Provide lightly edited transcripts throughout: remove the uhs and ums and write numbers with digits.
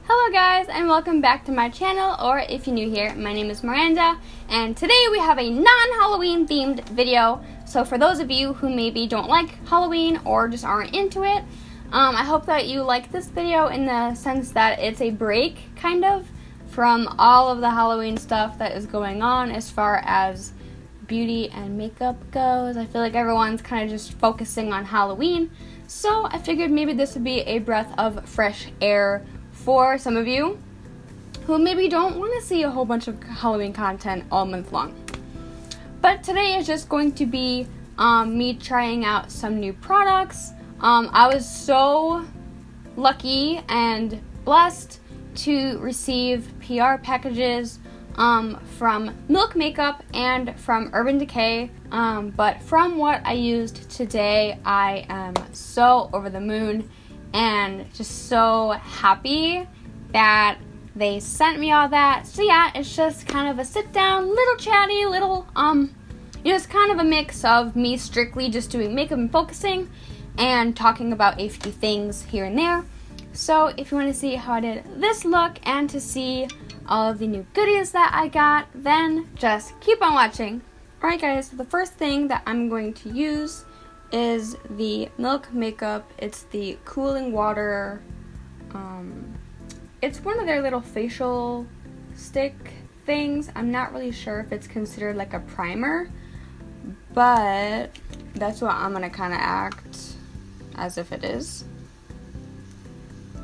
Hello guys, and welcome back to my channel, or if you're new here, my name is Miranda, and today we have a non-Halloween themed video. So for those of you who maybe don't like Halloween or just aren't into it, I hope that you like this video in the sense that it's a break, kind of, from all of the Halloween stuff that is going on as far as beauty and makeup goes. I feel like everyone's kind of just focusing on Halloween, so I figured maybe this would be a breath of fresh air for some of you who maybe don't want to see a whole bunch of Halloween content all month long. But today is just going to be me trying out some new products. I was so lucky and blessed to receive PR packages from Milk Makeup and from Urban Decay, but from what I used today, I am so over the moon and just so happy that they sent me all that. So yeah, it's just kind of a sit down, little chatty, little, it's kind of a mix of me strictly just doing makeup and focusing and talking about a few things here and there. So if you want to see how I did this look and to see all of the new goodies that I got, then just keep on watching. Alright guys, so the first thing that I'm going to use is the Milk Makeup. It's the cooling water. It's one of their little facial stick things. I'm not really sure if it's considered like a primer, but that's what I'm gonna kind of act as if it is.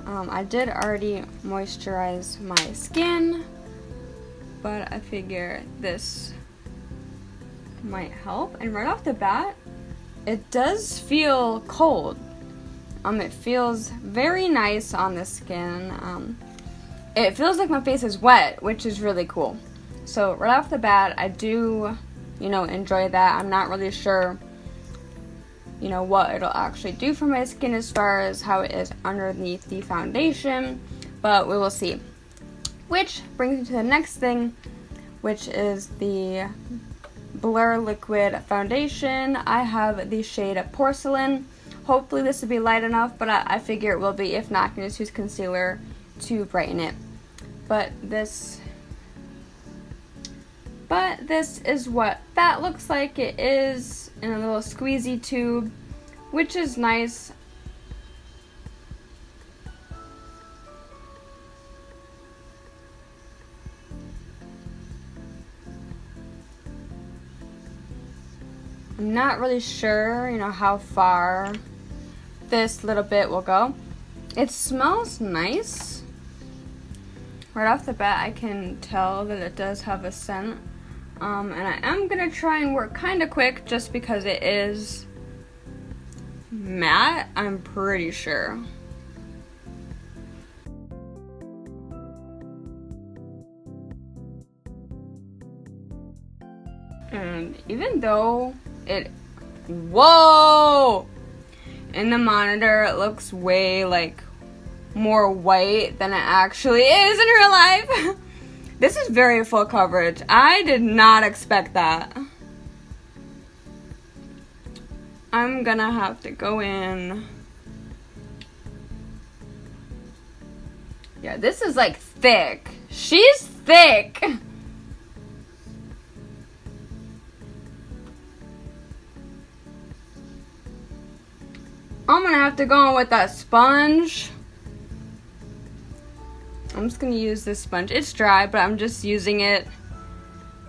I did already moisturize my skin, but I figure this might help. And right off the bat, it does feel cold. It feels very nice on the skin. It feels like my face is wet, which is really cool. So right off the bat, I do, enjoy that. I'm not really sure, what it'll actually do for my skin as far as how it is underneath the foundation, but we will see. Which brings me to the next thing, which is the Blur Liquid Foundation. I have the shade Porcelain. Hopefully this will be light enough, but I figure it will be. If not, I can just use concealer to brighten it. But this is what that looks like. It is in a little squeezy tube, which is nice. I'm not really sure, how far this little bit will go. It smells nice. Right off the bat, I can tell that it does have a scent. And I am gonna try and work kind of quick just because it is matte, I'm pretty sure. And even though whoa! In the monitor, it looks way, more white than it actually is in real life. This is very full coverage. I did not expect that. I'm gonna have to go in. Yeah, this is, thick. She's thick. I'm gonna have to go in with that sponge. I'm just gonna use this sponge. It's dry, but I'm just using it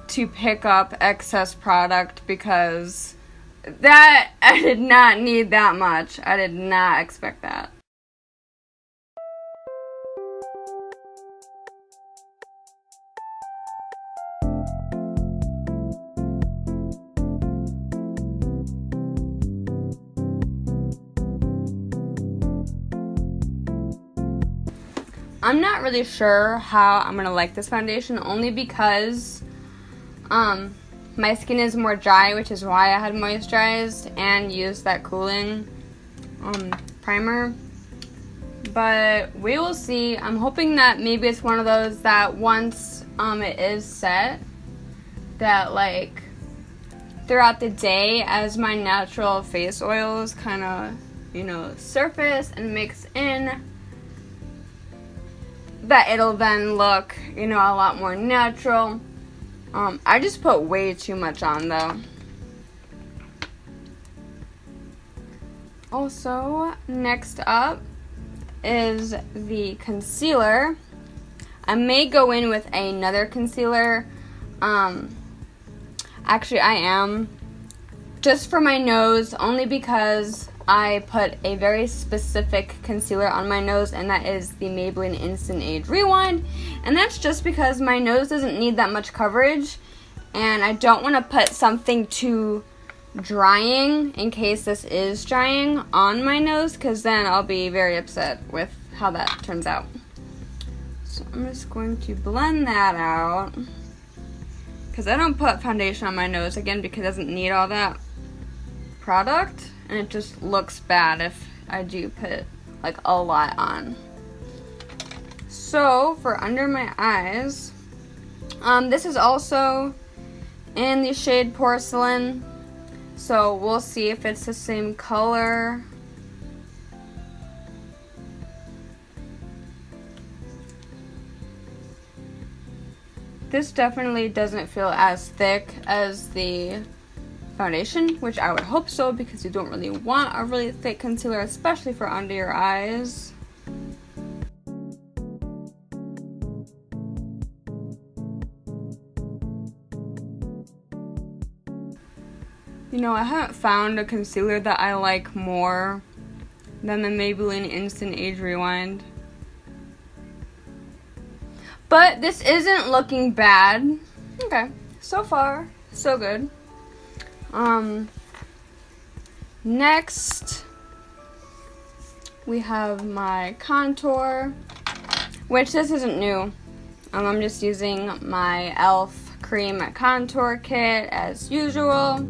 to pick up excess product because I did not need that much. I did not expect that. I'm not really sure how I'm gonna like this foundation, only because my skin is more dry, which is why I had moisturized and used that cooling primer. But we will see. I'm hoping that maybe it's one of those that once it is set, that throughout the day, as my natural face oils kind of, surface and mix in, that it'll then look, you know, a lot more natural. I just put way too much on though. Also, next up is the concealer. I may go in with another concealer. Actually, I am. Just for my nose, only because I put a very specific concealer on my nose, and that is the Maybelline Instant Age Rewind. And that's just because my nose doesn't need that much coverage, and I don't want to put something too drying in case this is drying on my nose, because then I'll be very upset with how that turns out. So I'm just going to blend that out, because I don't put foundation on my nose, again, because it doesn't need all that product, and it just looks bad if I do put like a lot on. So for under my eyes, this is also in the shade Porcelain, so we'll see if it's the same color. This definitely doesn't feel as thick as the foundation, which I would hope so, because you don't really want a really thick concealer, especially for under your eyes. You know, I haven't found a concealer that I like more than the Maybelline Instant Age Rewind. But this isn't looking bad. Okay, so far, so good. Next, we have my contour, which this isn't new. I'm just using my e.l.f. cream contour kit as usual.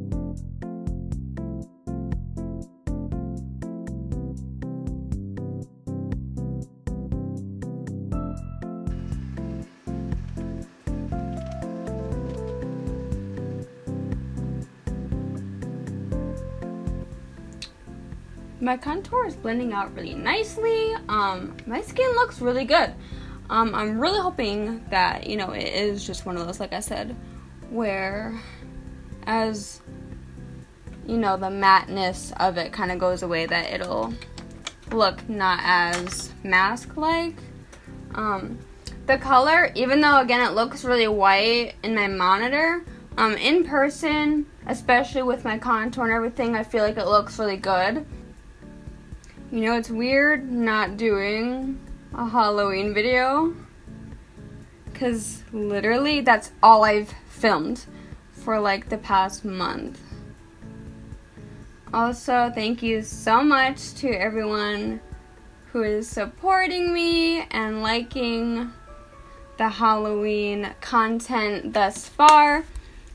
My contour is blending out really nicely. My skin looks really good. I'm really hoping that, you know, it is just one of those, like I said, where as, you know, the matte-ness of it kind of goes away, that it'll look not as mask-like. The color, even though, again, it looks really white in my monitor, in person, especially with my contour and everything, I feel like it looks really good. You know, it's weird not doing a Halloween video, because literally that's all I've filmed for like the past month. Also, thank you so much to everyone who is supporting me and liking the Halloween content thus far.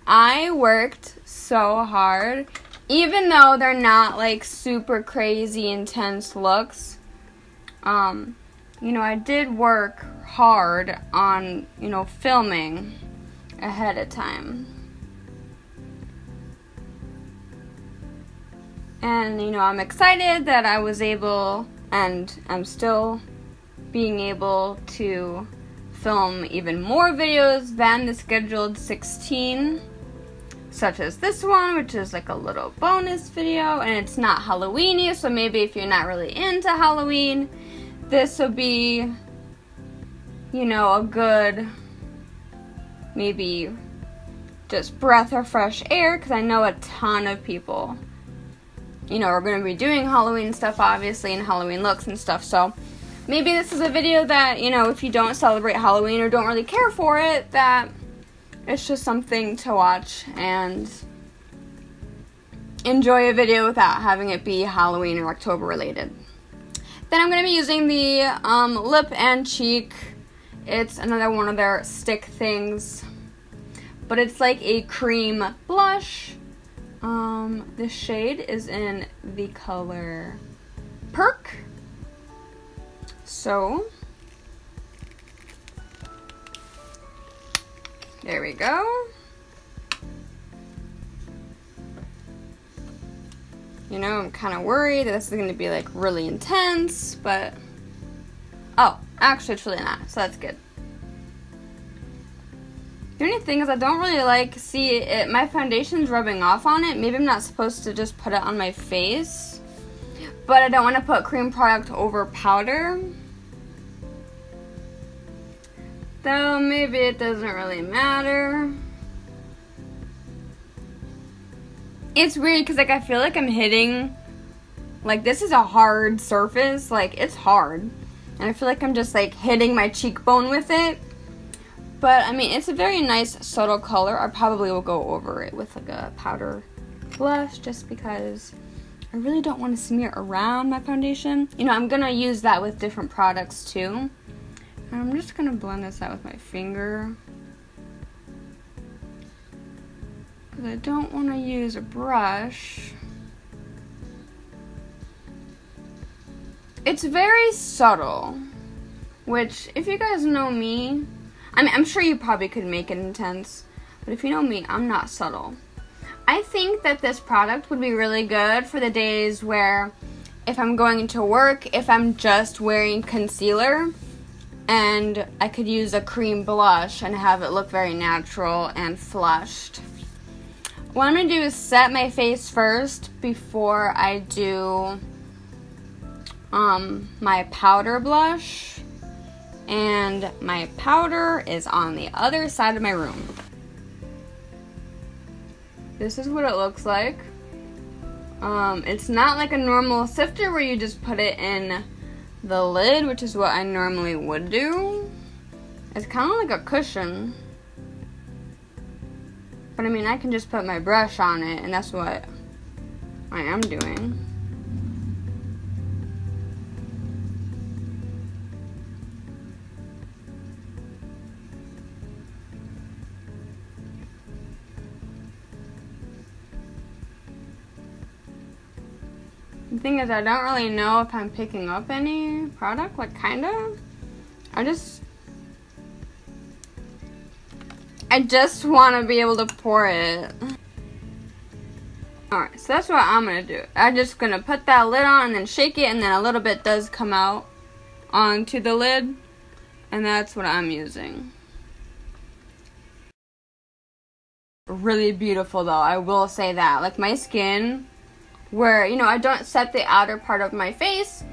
I worked so hard. Even though they're not like super crazy intense looks, you know, I did work hard on, you know, filming ahead of time. And, you know, I'm excited that I was able, and I'm still being able to film even more videos than the scheduled 16. Such as this one, which is like a little bonus video, and it's not Halloweeny, so maybe if you're not really into Halloween, this will be, you know, a good, maybe just breath of fresh air, because I know a ton of people, you know, are going to be doing Halloween stuff, obviously, and Halloween looks and stuff, so maybe this is a video that, you know, if you don't celebrate Halloween or don't really care for it, that it's just something to watch and enjoy a video without having it be Halloween or October related. Then I'm going to be using the lip and cheek. It's another one of their stick things, but it's like a cream blush. The shade is in the color Perk. So there we go. You know, I'm kind of worried that this is going to be like really intense, but oh, Actually, it's really not, so that's good. The only thing is I don't really like, see it, my foundation's rubbing off on it. Maybe I'm not supposed to just put it on my face, but I don't want to put cream product over powder. Though maybe it doesn't really matter. It's weird because like I feel like I'm hitting, like this is a hard surface, like it's hard. And I feel like I'm just like hitting my cheekbone with it. But I mean, it's a very nice subtle color. I probably will go over it with like a powder blush just because I really don't want to smear around my foundation. You know, I'm gonna use that with different products too. And I'm just gonna blend this out with my finger, because I don't want to use a brush. It's very subtle, which if you guys know me, I mean, I'm sure you probably could make it intense, but if you know me, I'm not subtle. I think that this product would be really good for the days where if I'm going into work, if I'm just wearing concealer, and I could use a cream blush and have it look very natural and flushed. What I'm going to do is set my face first before I do my powder blush. And my powder is on the other side of my room. This is what it looks like. It's not like a normal sifter where you just put it in the lid, which is what I normally would do. It's kind of like a cushion. But I mean, I can just put my brush on it, and that's what I am doing. The thing is, I don't really know if I'm picking up any product, like kind of. I just want to be able to pour it. Alright, so that's what I'm going to do. I'm just going to put that lid on and then shake it, and then a little bit does come out onto the lid. And that's what I'm using. Really beautiful though, I will say that. Like my skin, where, you know, I don't set the outer part of my face.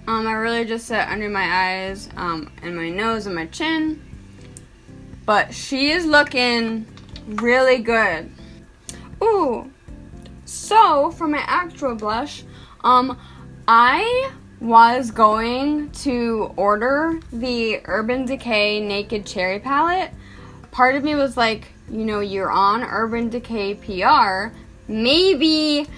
I really just set under my eyes, and my nose and my chin. But she is looking really good. Ooh, so for my actual blush, I was going to order the Urban Decay Naked Cherry palette. Part of me was like, you know, you're on Urban Decay PR. Maybe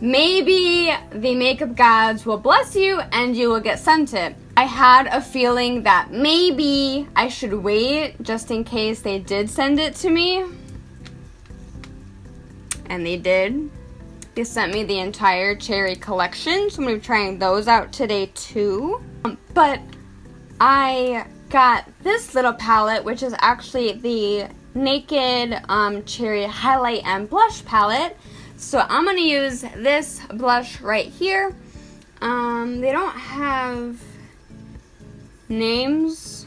the makeup gods will bless you and you will get sent it. I had a feeling that maybe I should wait just in case they did send it to me. And they did. They sent me the entire cherry collection, so I'm going to be trying those out today too. But I got this little palette, which is actually the Naked Cherry Highlight and Blush palette. So I'm going to use this blush right here. They don't have names.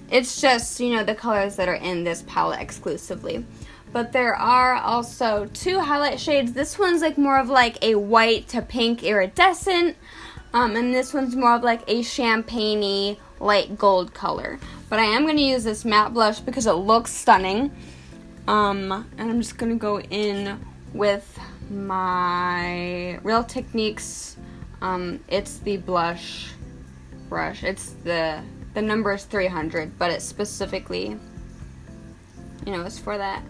It's just, you know, the colors that are in this palette exclusively. But there are also two highlight shades. This one's like more of like a white to pink iridescent. And this one's more of like a champagne-y light gold color. But I am going to use this matte blush because it looks stunning. And I'm just going to go in with my Real Techniques. It's the blush brush. It's the number is 300, but it's specifically, you know, it's for that.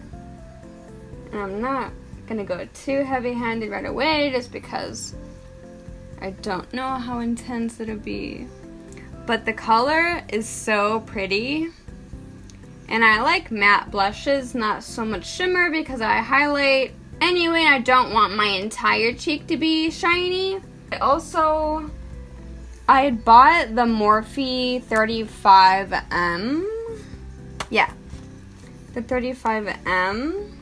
And I'm not going to go too heavy-handed right away just because I don't know how intense it'll be. But the color is so pretty. And I like matte blushes, not so much shimmer, because I highlight anyway. I don't want my entire cheek to be shiny. I had bought the Morphe 35M. Yeah, the 35M.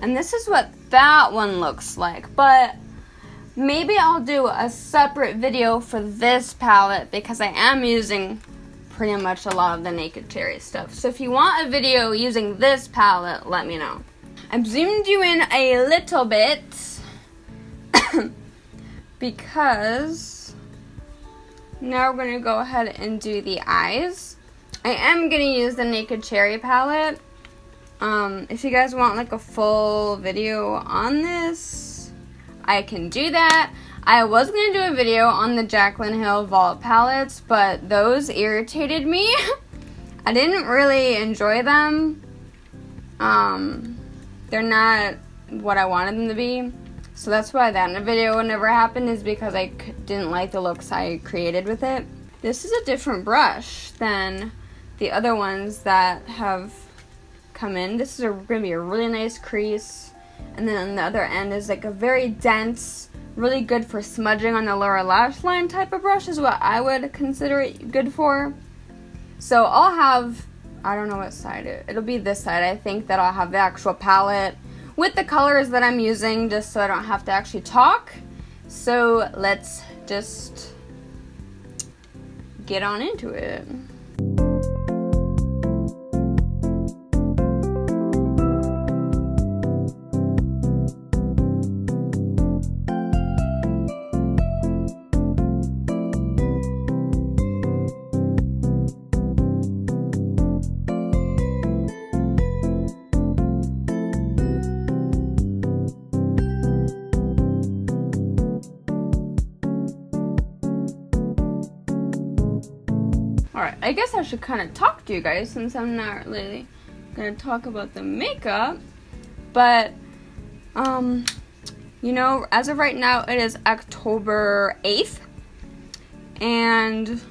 And this is what that one looks like. But maybe I'll do a separate video for this palette because I am using pretty much a lot of the Naked Cherry stuff. So if you want a video using this palette, let me know. I've zoomed you in a little bit because now we're going to go ahead and do the eyes. I am going to use the Naked Cherry palette. If you guys want like a full video on this, I can do that. I was going to do a video on the Jaclyn Hill Vault palettes, but those irritated me. I didn't really enjoy them. They're not what I wanted them to be. So that's why that video never happened, is because I didn't like the looks I created with it. This is a different brush than the other ones that have come in. This is going to be a really nice crease. And then on the other end is like a very dense, really good for smudging on the lower lash line type of brush is what I would consider it good for. So I'll have, I don't know what side it'll be this side. I think that I'll have the actual palette with the colors that I'm using, just so I don't have to actually talk. So let's just get on into it. Alright, I guess I should kind of talk to you guys since I'm not really going to talk about the makeup. But, you know, as of right now, it is October 8th. And,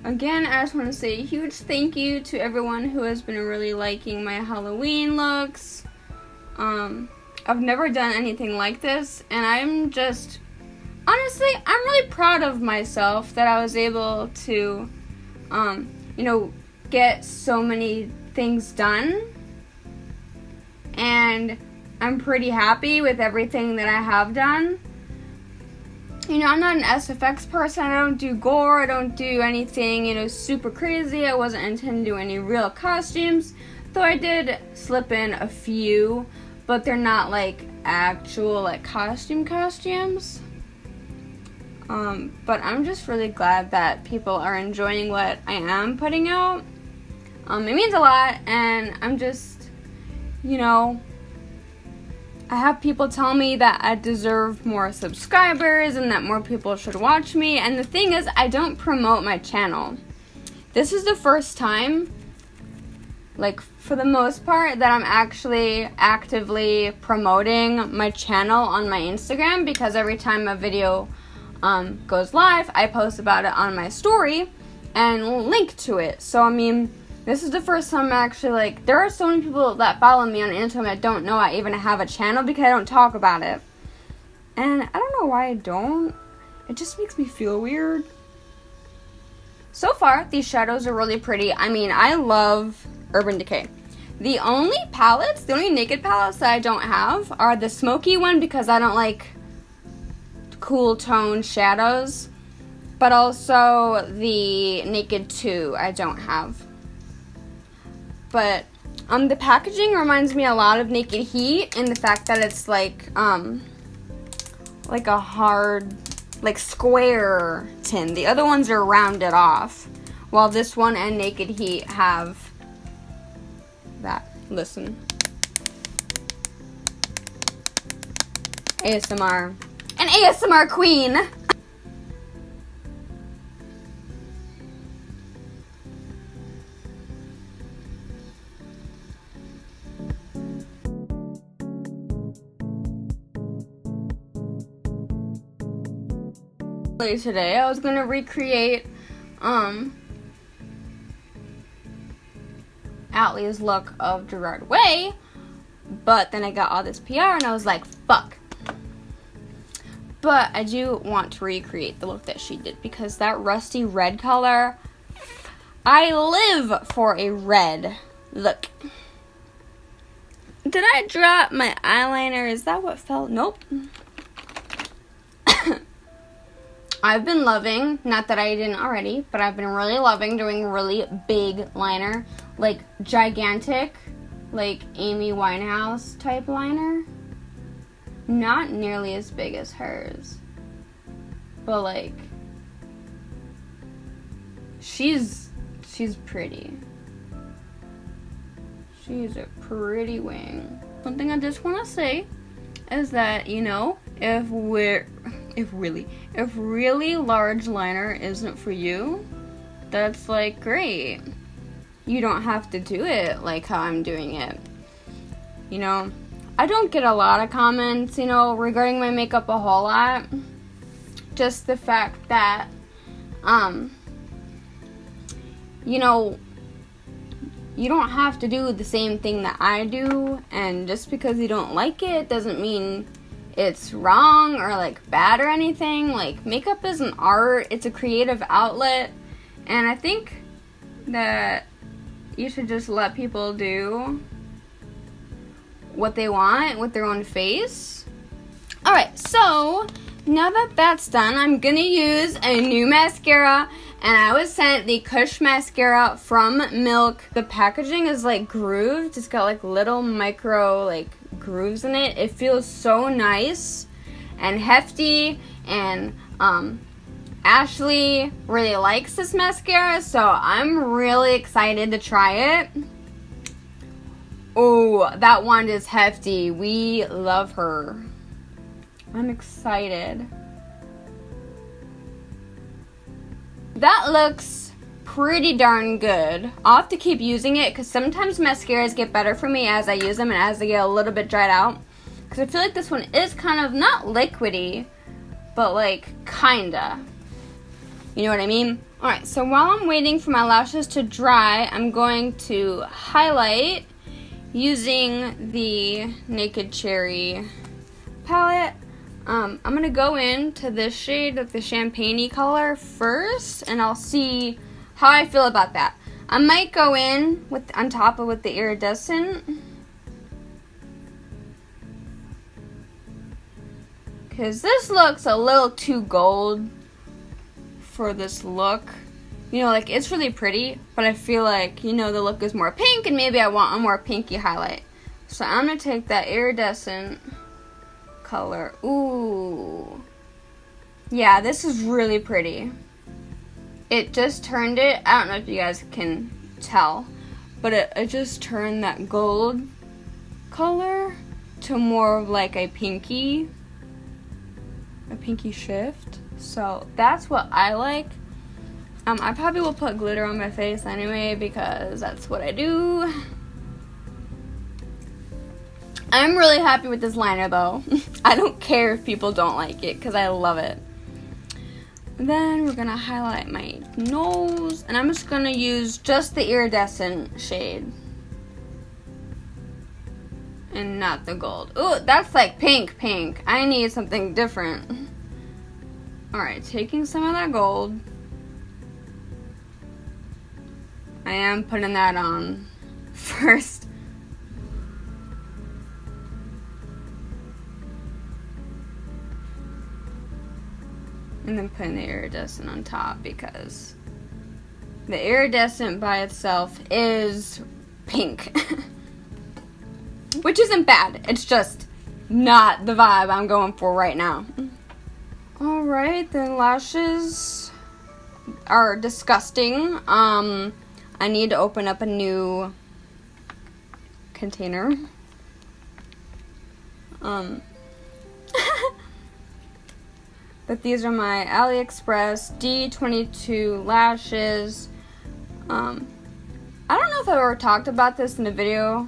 again, I just want to say a huge thank you to everyone who has been really liking my Halloween looks. I've never done anything like this, and I'm just... honestly, I'm really proud of myself that I was able to, you know, get so many things done. And I'm pretty happy with everything that I have done. You know, I'm not an SFX person. I don't do gore. I don't do anything, you know, super crazy. I wasn't intending to do any real costumes. Though I did slip in a few, but they're not like actual like costumes. But I'm just really glad that people are enjoying what I am putting out. It means a lot, and I'm just, you know, I have people tell me that I deserve more subscribers and that more people should watch me, and the thing is, I don't promote my channel. This is the first time, like, for the most part, that I'm actually actively promoting my channel on my Instagram, because every time a video goes live, I post about it on my story and link to it. So, I mean, this is the first time I'm actually, like, there are so many people that follow me on Instagram that don't know I even have a channel because I don't talk about it. And I don't know why I don't. It just makes me feel weird. So far, these shadows are really pretty. I mean, I love Urban Decay. The only palettes, the only naked palettes that I don't have are the smoky one, because I don't like cool tone shadows, but also the Naked 2 I don't have. But the packaging reminds me a lot of Naked Heat in the fact that it's like a hard, like, square tin. The other ones are rounded off, while this one and Naked Heat have that. Listen. ASMR. An ASMR queen. Today I was going to recreate Atlee's look of Gerard Way, but then I got all this PR and I was like, fuck. But I do want to recreate the look that she did, because that rusty red color, I live for a red look. Did I drop my eyeliner? Is that what fell? Nope. I've been loving, not that I didn't already, but I've been really loving doing really big liner. Like gigantic, like Amy Winehouse type liner. Not nearly as big as hers. But like, she's pretty. She's a pretty wing. One thing I just want to say is that, you know, if really large liner isn't for you, that's like great. You don't have to do it like how I'm doing it. You know, I don't get a lot of comments, you know, regarding my makeup a whole lot. Just the fact that, you know, you don't have to do the same thing that I do, and just because you don't like it doesn't mean it's wrong or like bad or anything. Like, makeup is an art, it's a creative outlet, and I think that you should just let people do what they want with their own face. Alright, so now that that's done, I'm gonna use a new mascara, and I was sent the Kush Mascara from Milk. The packaging is like grooved. It's got like little micro like grooves in it. It feels so nice and hefty, and Ashley really likes this mascara, so I'm really excited to try it. Oh, that wand is hefty. We love her. I'm excited. That looks pretty darn good. I'll have to keep using it because sometimes mascaras get better for me as I use them and as they get a little bit dried out. Because I feel like this one is kind of not liquidy, but like kinda. You know what I mean? Alright, so while I'm waiting for my lashes to dry, I'm going to highlight using the Naked Cherry palette. I'm going to go into this shade of the champagne-y color first, and I'll see how I feel about that. I might go in on top of with the iridescent, because this looks a little too gold for this look. You know, like, it's really pretty, but I feel like, you know, the look is more pink, and maybe I want a more pinky highlight. So I'm going to take that iridescent color. Ooh. Yeah, this is really pretty. It just turned it, I don't know if you guys can tell, but it just turned that gold color to more of like a pinky shift. So that's what I like. I probably will put glitter on my face anyway because that's what I do. I'm really happy with this liner though. I don't care if people don't like it because I love it. Then we're gonna highlight my nose, and I'm just gonna use just the iridescent shade and not the gold. Ooh, that's like pink. I need something different. Alright, taking some of that gold. I am putting that on first. And then putting the iridescent on top because the iridescent by itself is pink. Which isn't bad. It's just not the vibe I'm going for right now. Alright, the lashes are disgusting. I need to open up a new container. But these are my Aliexpress D22 Lashes. I don't know if I've ever talked about this in a video,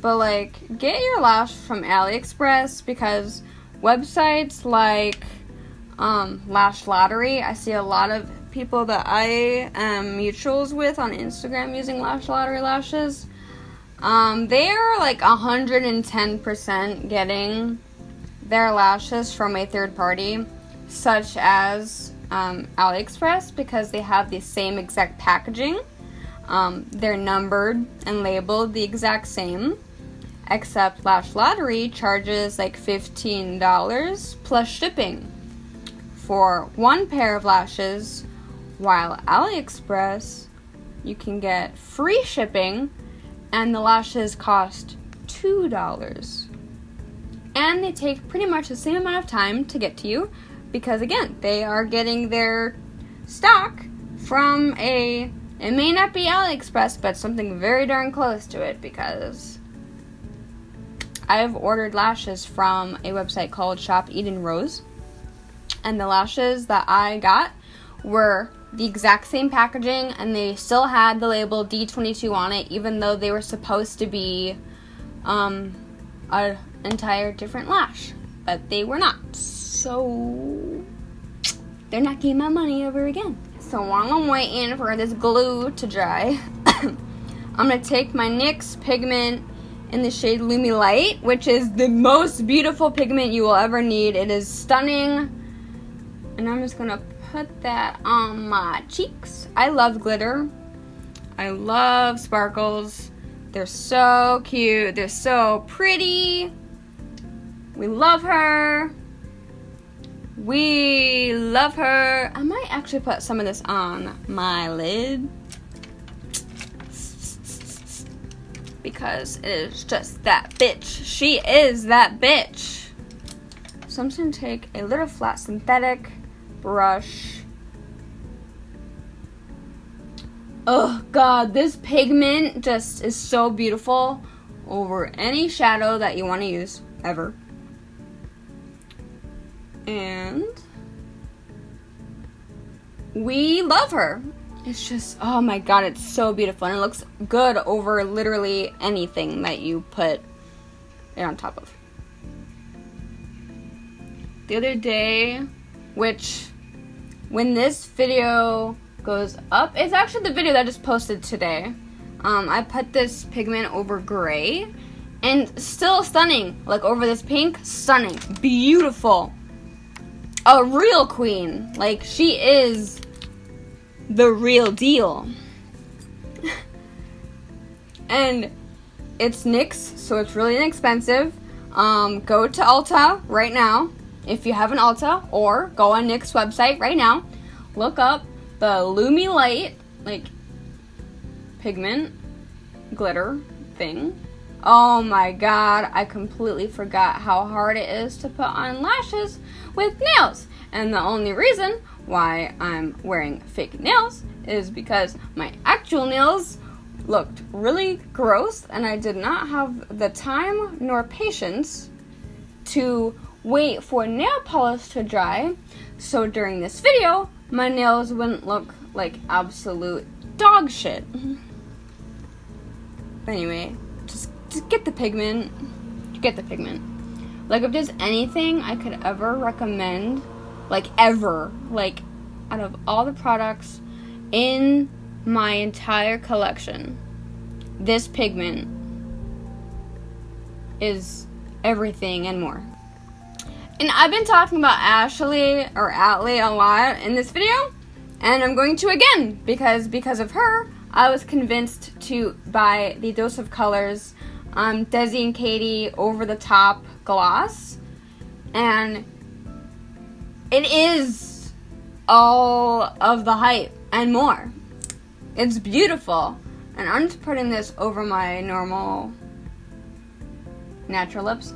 but like, get your lash from Aliexpress because websites like Lash Lottery, I see a lot of people that I am mutuals with on Instagram using Lash Lottery lashes. They are like 110% getting their lashes from a third party, such as Aliexpress, because they have the same exact packaging. They're numbered and labeled the exact same. except Lash Lottery charges like $15 plus shipping for one pair of lashes, while Aliexpress you can get free shipping and the lashes cost $2. And they take pretty much the same amount of time to get to you because, again, they are getting their stock from it may not be Aliexpress, but something very darn close to it, because I've ordered lashes from a website called Shop Eden Rose, and the lashes that I got were the exact same packaging, and they still had the label D22 on it, even though they were supposed to be an entire different lash, but they were not. So they're not getting my money over again. So while I'm waiting for this glue to dry, I'm going to take my NYX pigment in the shade Lumi Light, which is the most beautiful pigment you will ever need. It is stunning. And I'm just going to put that on my cheeks. I love glitter. I love sparkles. They're so cute. They're so pretty. We love her. We love her. I might actually put some of this on my lid because it is just that bitch. She is that bitch. So I'm just going to take a little flat synthetic brush. Oh god, this pigment just is so beautiful over any shadow that you want to use ever. And we love her. It's just, oh my god, it's so beautiful. And it looks good over literally anything that you put it on top of. The other day, which when this video goes up, it's actually the video that I just posted today. I put this pigment over gray and still stunning. Like over this pink, stunning, beautiful. A real queen. Like, she is the real deal. And it's NYX, so it's really inexpensive. Go to Ulta right now if you have an Ulta, or go on NYX website right now. Look up the Lumi Light, like, pigment glitter thing. Oh my god, I completely forgot how hard it is to put on lashes with nails. And the only reason why I'm wearing fake nails is because my actual nails looked really gross, and I did not have the time nor patience to wait for nail polish to dry. So during this video, my nails wouldn't look like absolute dog shit. Anyway, just get the pigment. Get the pigment. Like, if there's anything I could ever recommend, like ever, like out of all the products in my entire collection, this pigment is everything and more. And I've been talking about Ashley or Atlee a lot in this video, and I'm going to again because of her. I was convinced to buy the Dose of Colors Desi and Katie Over the Top gloss, and it is all of the hype and more. It's beautiful, and I'm just putting this over my normal natural lips.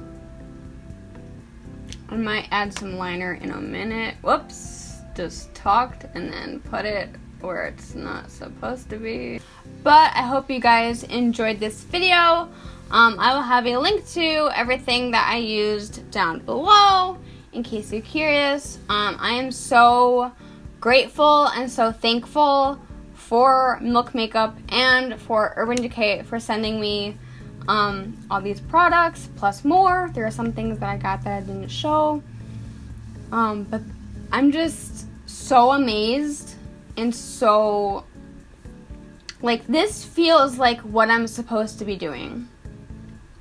I might add some liner in a minute. Whoops, just talked and then put it where it's not supposed to be. But I hope you guys enjoyed this video. I will have a link to everything that I used down below in case you're curious. I am so grateful and so thankful for Milk Makeup and for Urban Decay for sending me all these products plus more. There are some things that I got that I didn't show, but I'm just so amazed and so, like, this feels like what I'm supposed to be doing.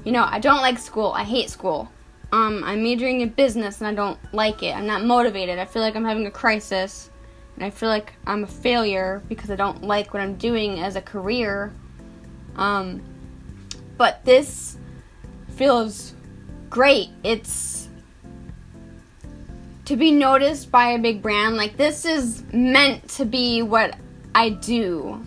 You know, I don't like school. I hate school. I'm majoring in business and I don't like it. I'm not motivated. I feel like I'm having a crisis, and I feel like I'm a failure because I don't like what I'm doing as a career. But this feels great. It's to be noticed by a big brand. Like, this is meant to be what I do.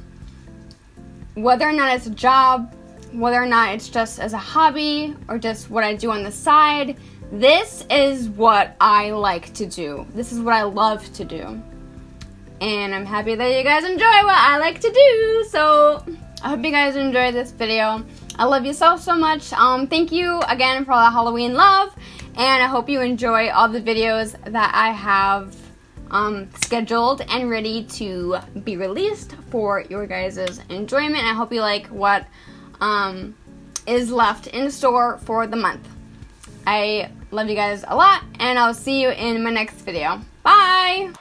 Whether or not it's a job, whether or not it's just as a hobby or just what I do on the side, this is what I like to do. This is what I love to do. And I'm happy that you guys enjoy what I like to do. So I hope you guys enjoyed this video. I love you so, so much. Thank you again for all the Halloween love. And I hope you enjoy all the videos that I have scheduled and ready to be released for your guys' enjoyment. I hope you like what is left in store for the month. I love you guys a lot, and I'll see you in my next video. Bye!